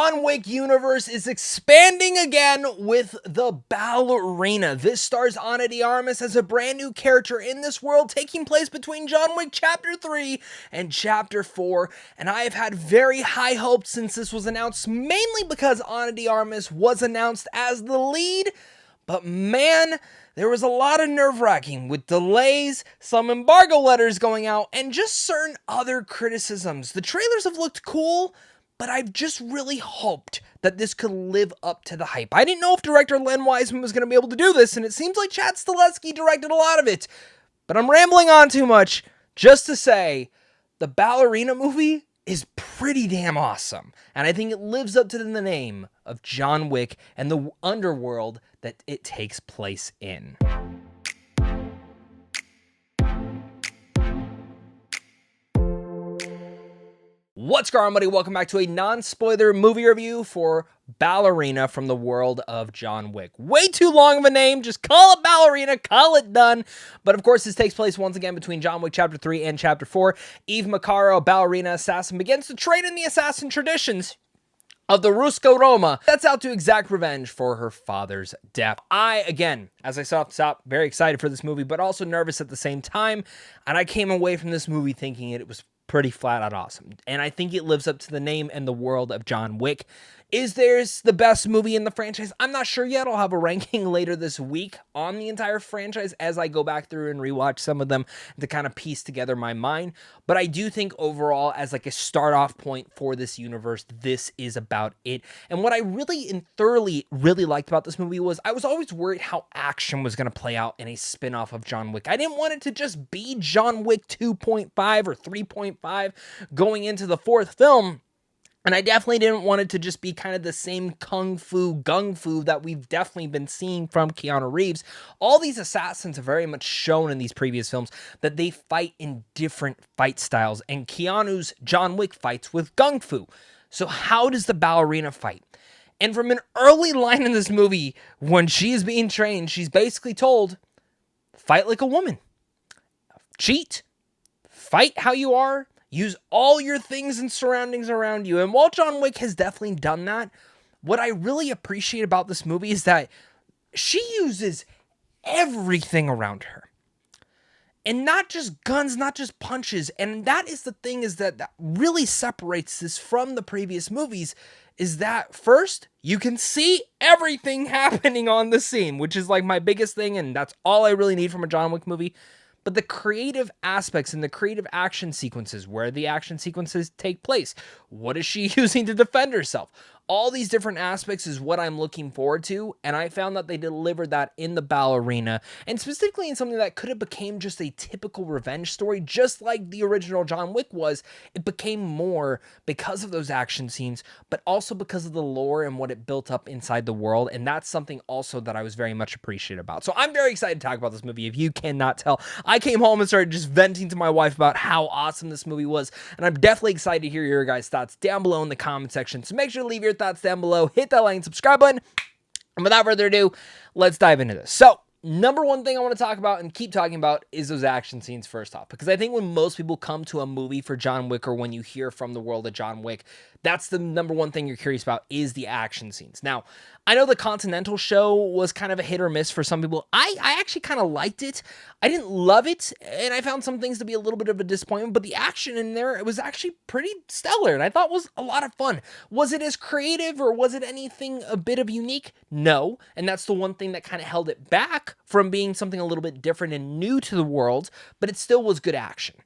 John Wick universe is expanding again with the Ballerina. This stars Ana de Armas as a brand new character in this world, taking place between John Wick Chapter 3 and Chapter 4. And I have had very high hopes since this was announced, mainly because Ana de Armas was announced as the lead. But man, there was a lot of nerve-wracking with delays, some embargo letters going out, and just certain other criticisms. The trailers have looked cool, but I've just really hoped that this could live up to the hype. I didn't know if director Len Wiseman was going to be able to do this, and it seems like Chad Stahelski directed a lot of it. But I'm rambling on too much just to say the Ballerina movie is pretty damn awesome. And I think it lives up to the name of John Wick and the underworld that it takes place in. What's going on, buddy? Welcome back to a non-spoiler movie review for Ballerina from the world of John Wick. Way too long of a name, just call it Ballerina, call it done. But of course, this takes place once again between John Wick Chapter 3 and Chapter 4. Eve Macaro, a ballerina assassin, begins to train in the assassin traditions of the Rusko Roma, that's out to exact revenge for her father's death. I, again, as I said off the top, very excited for this movie, but also nervous at the same time. And I came away from this movie thinking it was pretty flat out awesome. And I think it lives up to the name and the world of John Wick. Is this the best movie in the franchise? I'm not sure yet. I'll have a ranking later this week on the entire franchise as I go back through and rewatch some of them to kind of piece together my mind. But I do think overall, as like a start off point for this universe, this is about it. And what I really and thoroughly really liked about this movie was I was always worried how action was going to play out in a spin-off of John Wick. I didn't want it to just be John Wick 2.5 or 3.5 going into the fourth film. And I definitely didn't want it to just be kind of the same kung fu, gung fu that we've definitely been seeing from Keanu Reeves. All these assassins have very much shown in these previous films that they fight in different fight styles. And Keanu's John Wick fights with gung fu. So how does the ballerina fight? And from an early line in this movie, when she is being trained, she's basically told, fight like a woman. Cheat. Fight how you are. Use all your things and surroundings around you. And while John Wick has definitely done that, what I really appreciate about this movie is that she uses everything around her. And not just guns, not just punches. And that is the thing is that really separates this from the previous movies is that first, you can see everything happening on the scene, which is like my biggest thing. And that's all I really need from a John Wick movie. But the creative aspects and the creative action sequences, where the action sequences take place, what is she using to defend herself? All these different aspects is what I'm looking forward to, and I found that they delivered that in the Ballerina, and specifically in something that could have became just a typical revenge story, just like the original John Wick was. It became more because of those action scenes, but also because of the lore and what it built up inside the world, and that's something also that I was very much appreciative about. So I'm very excited to talk about this movie. If you cannot tell, I came home and started just venting to my wife about how awesome this movie was, and I'm definitely excited to hear your guys' thoughts down below in the comment section. So make sure to leave your thoughts down below, hit that like and subscribe button, and without further ado, let's dive into this. So, number one thing I want to talk about and keep talking about is those action scenes first off, because I think when most people come to a movie for John Wick or when you hear from the world of John Wick, that's the number one thing you're curious about is the action scenes. Now, I know the Continental show was kind of a hit or miss for some people. I actually kind of liked it. I didn't love it, and I found some things to be a little bit of a disappointment, but the action in there, it was actually pretty stellar, and I thought was a lot of fun. Was it as creative, or was it anything a bit of unique? No, and that's the one thing that kind of held it back from being something a little bit different and new to the world, but it still was good action.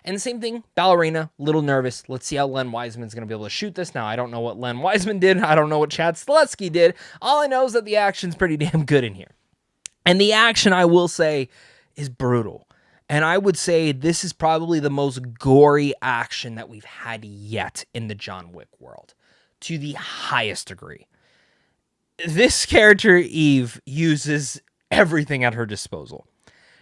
And the same thing, Ballerina, little nervous. Let's see how Len Wiseman's going to be able to shoot this. Now, I don't know what Len Wiseman did. I don't know what Chad Stahelski did. All I know is that the action's pretty damn good in here. And the action, I will say, is brutal. And I would say this is probably the most gory action that we've had yet in the John Wick world, to the highest degree. This character, Eve, uses everything at her disposal.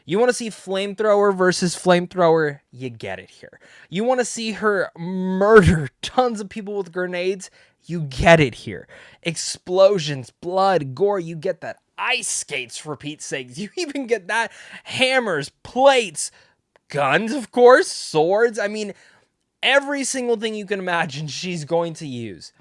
You want to see flamethrower versus flamethrower? You get it here. You want to see her murder tons of people with grenades? You get it here. Explosions, blood, gore, you get that. Ice skates, for Pete's sake. You even get that. Hammers, plates, guns, of course, swords. I mean, every single thing you can imagine she's going to use.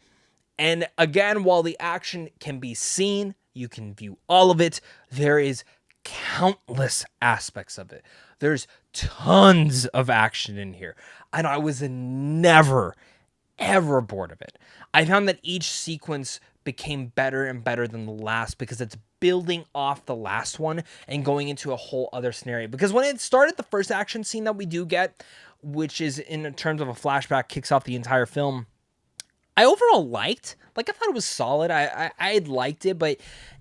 And again, while the action can be seen, you can view all of it, there is countless aspects of it. There's tons of action in here. And I was never, ever bored of it. I found that each sequence became better and better than the last because it's building off the last one and going into a whole other scenario. Because when it started, the first action scene that we do get, which is in terms of a flashback, kicks off the entire film, I overall liked. Like, I thought it was solid. I had liked it, but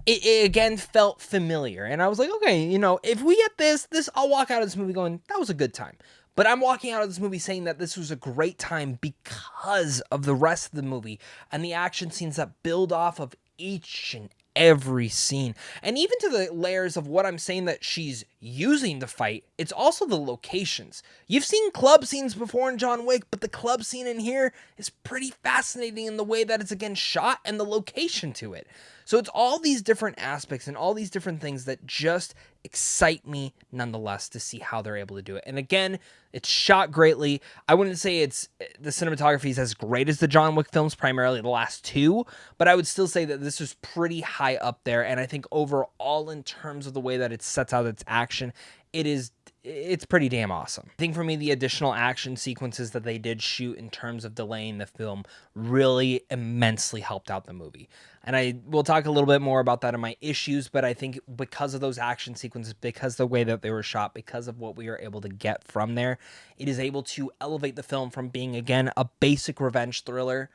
it again felt familiar. And I was like, okay, you know, if we get this, I'll walk out of this movie going, that was a good time. But I'm walking out of this movie saying that this was a great time because of the rest of the movie and the action scenes that build off of each and every scene. And even to the layers of what I'm saying that she's using to fight, it's also the locations. You've seen club scenes before in John Wick, but the club scene in here is pretty fascinating in the way that it's again shot and the location to it. So it's all these different aspects and all these different things that just excite me nonetheless to see how they're able to do it. And again, it's shot greatly. I wouldn't say the cinematography is as great as the John Wick films, primarily the last two, but I would still say that this is pretty high up there. And I think overall, in terms of the way that it sets out its action, it's pretty damn awesome. I think for me, the additional action sequences that they did shoot in terms of delaying the film really immensely helped out the movie. And I will talk a little bit more about that in my issues, but I think because of those action sequences, because of the way that they were shot, because of what we were able to get from there, it is able to elevate the film from being, again, a basic revenge thriller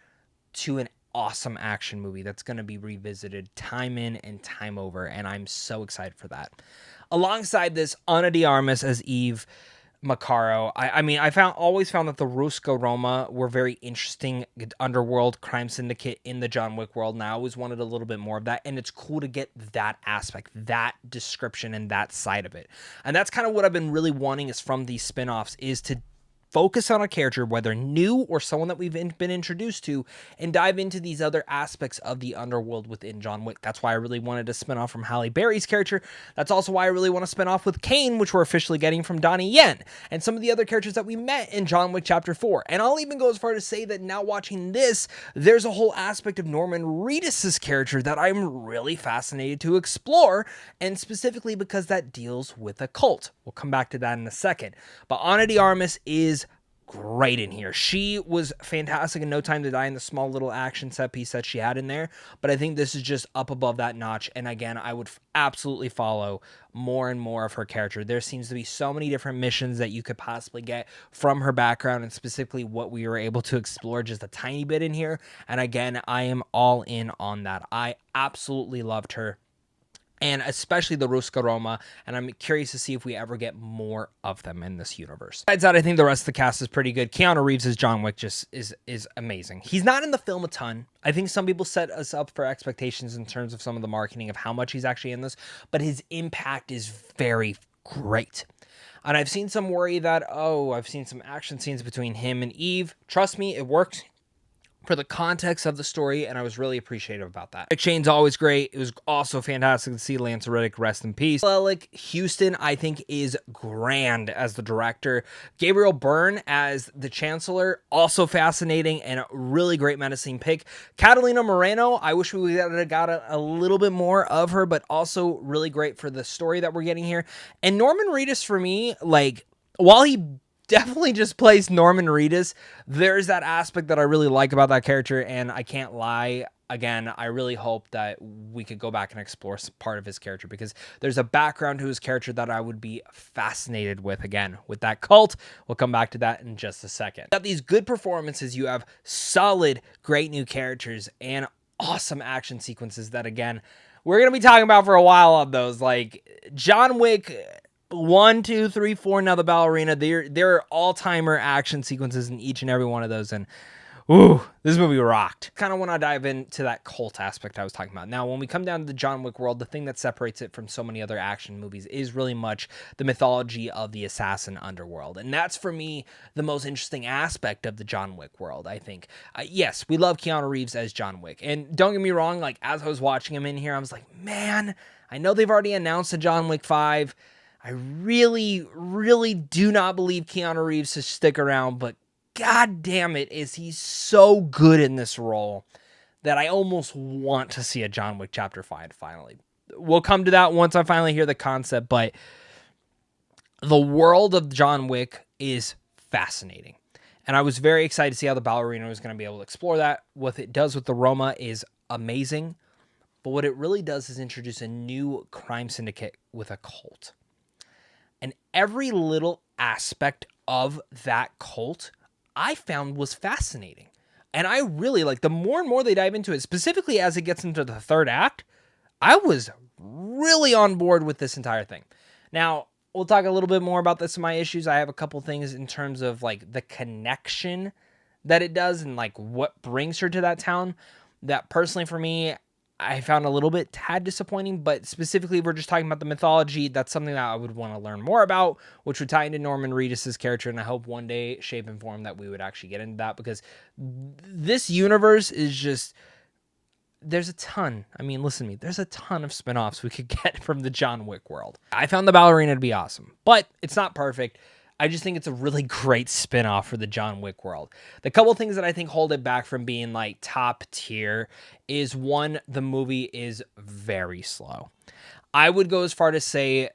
to an awesome action movie that's going to be revisited time in and time over, and I'm so excited for that. Alongside this, Ana de Armas as Eve Macaro. I mean, always found that the Ruska Roma were very interesting underworld crime syndicate in the John Wick world, and I always wanted a little bit more of that, and it's cool to get that aspect, that description, and that side of it. And that's kind of what I've been really wanting is from these spin-offs, is to focus on a character, whether new or someone that we've been introduced to, and dive into these other aspects of the underworld within John Wick. That's why I really wanted to spin off from Halle Berry's character. That's also why I really want to spin off with Kane, which we're officially getting from Donnie Yen, and some of the other characters that we met in John Wick Chapter 4. And I'll even go as far to say that now watching this, there's a whole aspect of Norman Reedus' character that I'm really fascinated to explore, and specifically because that deals with a cult. We'll come back to that in a second. But Ana de Armas is great in here. She was fantastic in No Time to Die in the small little action set piece that she had in there, but I think this is just up above that notch. And again, I would absolutely follow more and more of her character. There seems to be so many different missions that you could possibly get from her background, and specifically what we were able to explore just a tiny bit in here. And again, I am all in on that. I absolutely loved her, and especially the Ruska Roma, and I'm curious to see if we ever get more of them in this universe. Besides that, I think the rest of the cast is pretty good. Keanu Reeves as John Wick just is amazing. He's not in the film a ton. I think some people set us up for expectations in terms of some of the marketing of how much he's actually in this, but his impact is very great. And I've seen some worry that, I've seen some action scenes between him and Eve. Trust me, it works for the context of the story, and I was really appreciative about that. Rick Shane's always great. It was also fantastic to see Lance Reddick rest in peace. Alec Houston, I think, is grand as the director. Gabriel Byrne as the Chancellor, also fascinating and a really great menacing pick. Catalina Moreno, I wish we would have got a little bit more of her, but also really great for the story that we're getting here. And Norman Reedus, for me, like, while he definitely just plays Norman Reedus, there's that aspect that I really like about that character, and I can't lie. Again, I really hope that we could go back and explore part of his character, because there's a background to his character that I would be fascinated with, again, with that cult. We'll come back to that in just a second. You have these good performances, you have solid, great new characters, and awesome action sequences that, again, we're going to be talking about for a while on those. Like, John Wick 1, 2, 3, 4, now the Ballerina, there are all-timer action sequences in each and every one of those, and ooh, this movie rocked. Kind of want to dive into that cult aspect I was talking about. Now, when we come down to the John Wick world, the thing that separates it from so many other action movies is really much the mythology of the assassin underworld, and that's, for me, the most interesting aspect of the John Wick world, I think. Yes, we love Keanu Reeves as John Wick, and don't get me wrong, like, as I was watching him in here, I was like, man, I know they've already announced a John Wick 5. I really, really do not believe Keanu Reeves to stick around, but god damn it, is he so good in this role that I almost want to see a John Wick Chapter 5 finally. We'll come to that once I finally hear the concept, but the world of John Wick is fascinating. And I was very excited to see how the Ballerina was going to be able to explore that. What it does with the Roma is amazing. But what it really does is introduce a new crime syndicate with a cult. And every little aspect of that cult I found was fascinating. And I really like, the more and more they dive into it, specifically as it gets into the third act, I was really on board with this entire thing. Now, we'll talk a little bit more about this in my issues. I have a couple things in terms of like the connection that it does and like what brings her to that town that personally for me, I found a little bit tad disappointing, but specifically if we're just talking about the mythology, that's something that I would want to learn more about, which would tie into Norman Reedus' character, and I hope one day, shape, and form that we would actually get into that, because this universe is just, there's a ton. I mean, listen to me, there's a ton of spinoffs we could get from the John Wick world. I found the Ballerina to be awesome, but it's not perfect. I just think it's a really great spinoff for the John Wick world. The couple things that I think hold it back from being like top tier is, one, the movie is very slow. I would go as far to say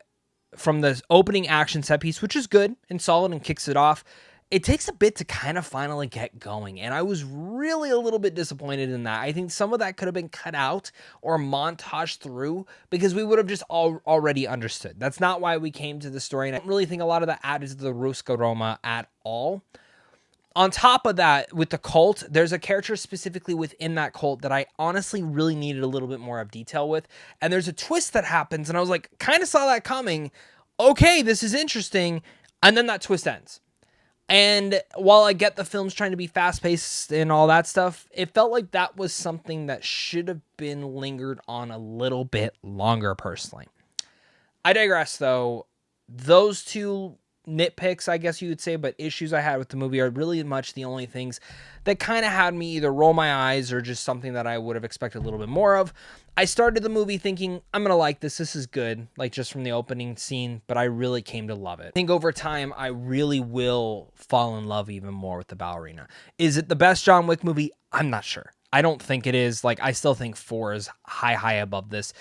from the opening action set piece, which is good and solid and kicks it off, it takes a bit to kind of finally get going. And I was really a little bit disappointed in that. I think some of that could have been cut out or montaged through because we would have just already understood. That's not why we came to the story. And I don't really think a lot of that added to the Ruska Roma at all. On top of that, with the cult, there's a character specifically within that cult that I honestly really needed a little bit more of detail with. And there's a twist that happens. And I was like, kind of saw that coming. Okay, this is interesting. And then that twist ends. And while I get the film's trying to be fast-paced and all that stuff, it felt like that was something that should have been lingered on a little bit longer, personally. I digress, though. Those two nitpicks, I guess you would say, but issues I had with the movie are really much the only things that kind of had me either roll my eyes or just something that I would have expected a little bit more of. I started the movie thinking, I'm going to like this. This is good, like just from the opening scene, but I really came to love it. I think over time, I really will fall in love even more with the Ballerina. Is it the best John Wick movie? I'm not sure. I don't think it is. Like, I still think 4 is high above this.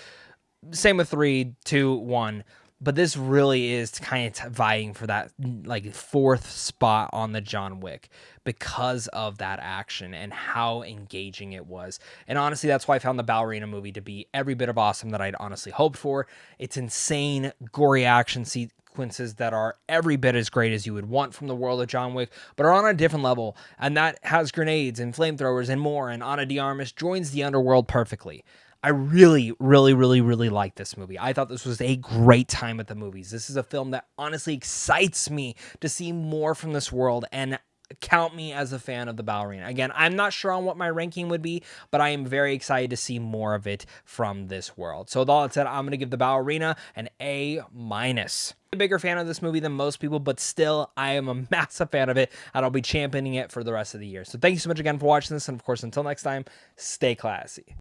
Same with 3, 2, 1. But this really is kind of vying for that like 4th spot on the John Wick because of that action and how engaging it was. And honestly, that's why I found the Ballerina movie to be every bit of awesome that I'd honestly hoped for. It's insane, gory action sequences that are every bit as great as you would want from the world of John Wick, but are on a different level. And that has grenades and flamethrowers and more. And Ana de Armas joins the underworld perfectly. I really like this movie. I thought this was a great time at the movies. This is a film that honestly excites me to see more from this world, and count me as a fan of the Ballerina. Again, I'm not sure on what my ranking would be, but I am very excited to see more of it from this world. So with all that said, I'm going to give the Ballerina an A-. A bigger fan of this movie than most people, but still, I am a massive fan of it, and I'll be championing it for the rest of the year. So thank you so much again for watching this, and of course, until next time, stay classy.